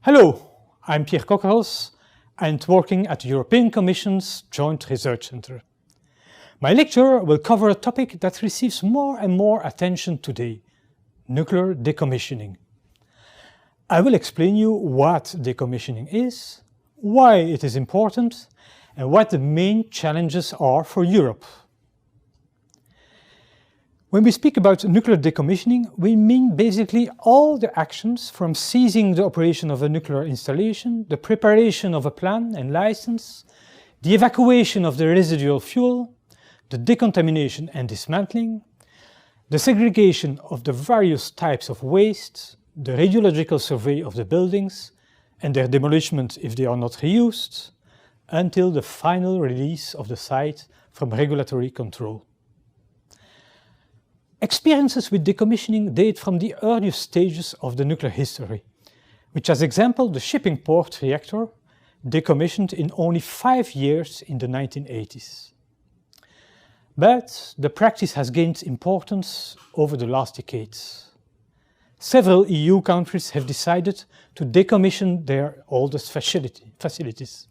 Hello, I'm Pierre Coquerels and working at the European Commission's Joint Research Centre. My lecture will cover a topic that receives more and more attention today: nuclear decommissioning. I will explain you what decommissioning is, why it is important, and what the main challenges are for Europe. When we speak about nuclear decommissioning, we mean basically all the actions from ceasing the operation of a nuclear installation, the preparation of a plan and license, the evacuation of the residual fuel, the decontamination and dismantling, the segregation of the various types of waste, the radiological survey of the buildings and their demolishment if they are not reused, until the final release of the site from regulatory control. Experiences with decommissioning date from the earliest stages of the nuclear history, which as example the shipping port reactor, decommissioned in only 5 years in the 1980s. But the practice has gained importance over the last decades. Several EU countries have decided to decommission their oldest facilities.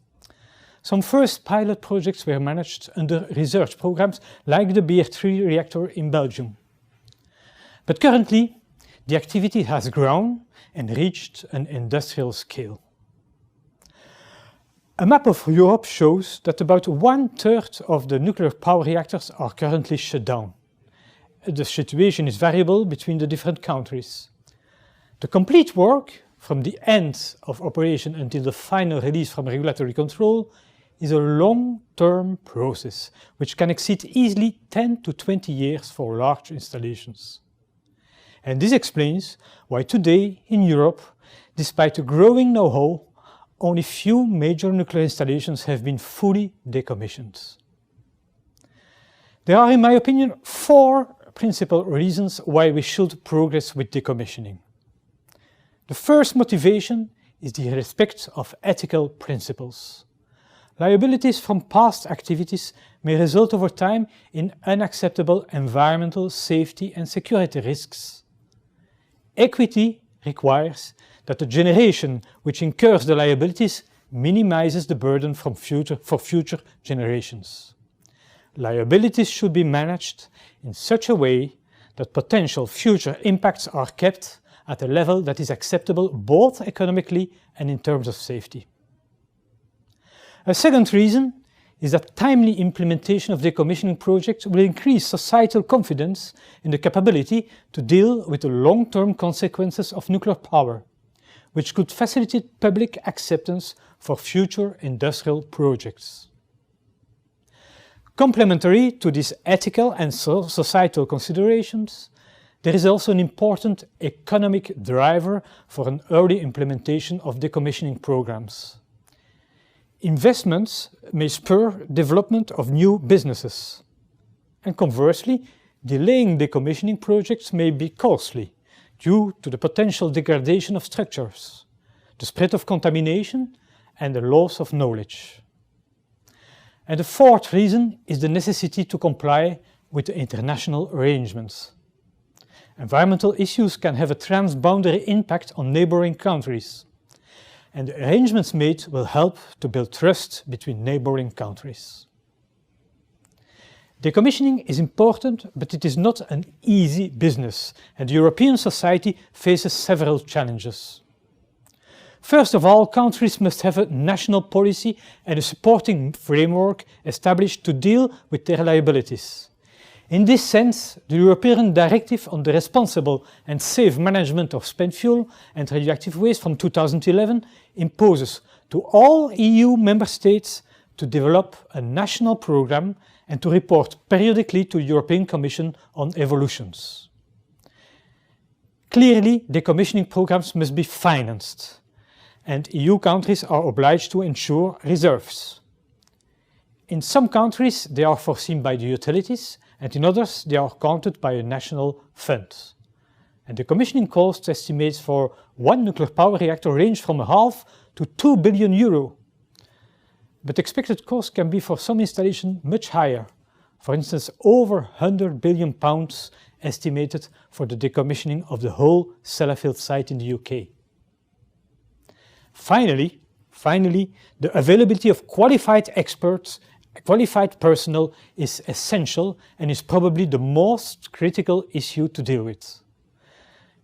Some first pilot projects were managed under research programs like the BR3 reactor in Belgium. But currently, the activity has grown and reached an industrial scale. A map of Europe shows that about 1/3 of the nuclear power reactors are currently shut down. The situation is variable between the different countries. The complete work, from the end of operation until the final release from regulatory control, is a long-term process, which can exceed easily 10 to 20 years for large installations. And this explains why today in Europe, despite a growing know-how, only few major nuclear installations have been fully decommissioned. There are, in my opinion, 4 principal reasons why we should progress with decommissioning. The first motivation is the respect of ethical principles. Liabilities from past activities may result over time in unacceptable environmental, safety and security risks. Equity requires that the generation which incurs the liabilities minimizes the burden for future generations. Liabilities should be managed in such a way that potential future impacts are kept at a level that is acceptable both economically and in terms of safety. A second reason is that timely implementation of decommissioning projects will increase societal confidence in the capability to deal with the long-term consequences of nuclear power, which could facilitate public acceptance for future industrial projects. Complementary to these ethical and societal considerations, there is also an important economic driver for an early implementation of decommissioning programs. Investments may spur development of new businesses. And conversely, delaying decommissioning projects may be costly due to the potential degradation of structures, the spread of contamination and the loss of knowledge. And the fourth reason is the necessity to comply with the international arrangements. Environmental issues can have a transboundary impact on neighboring countries, and the arrangements made will help to build trust between neighboring countries. Decommissioning is important, but it is not an easy business, and European society faces several challenges. First of all, countries must have a national policy and a supporting framework established to deal with their liabilities. In this sense, the European Directive on the Responsible and Safe Management of Spent Fuel and Radioactive Waste from 2011 imposes to all EU member states to develop a national program and to report periodically to the European Commission on evolutions. Clearly, decommissioning programs must be financed, and EU countries are obliged to ensure reserves. In some countries, they are foreseen by the utilities, and in others they are counted by a national fund. And the decommissioning cost estimates for one nuclear power reactor range from €0.5 to €2 billion. But expected costs can be for some installations much higher, for instance over £100 billion estimated for the decommissioning of the whole Sellafield site in the UK. Finally, the availability of qualified experts, qualified personnel is essential and is probably the most critical issue to deal with.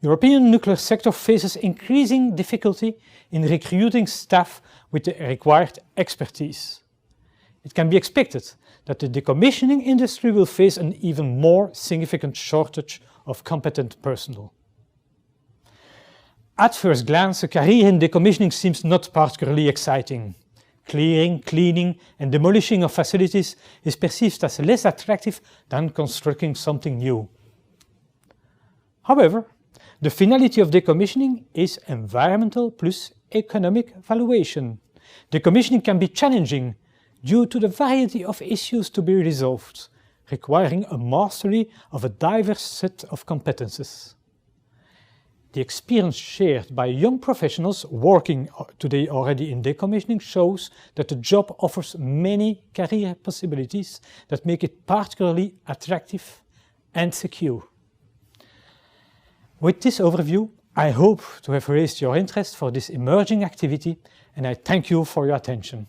European nuclear sector faces increasing difficulty in recruiting staff with the required expertise. It can be expected that the decommissioning industry will face an even more significant shortage of competent personnel. At first glance, a career in decommissioning seems not particularly exciting. Clearing, cleaning and demolishing of facilities is perceived as less attractive than constructing something new. However, the finality of decommissioning is environmental plus economic valuation. Decommissioning can be challenging due to the variety of issues to be resolved, requiring a mastery of a diverse set of competences. The experience shared by young professionals working today already in decommissioning shows that the job offers many career possibilities that make it particularly attractive and secure. With this overview, I hope to have raised your interest for this emerging activity, and I thank you for your attention.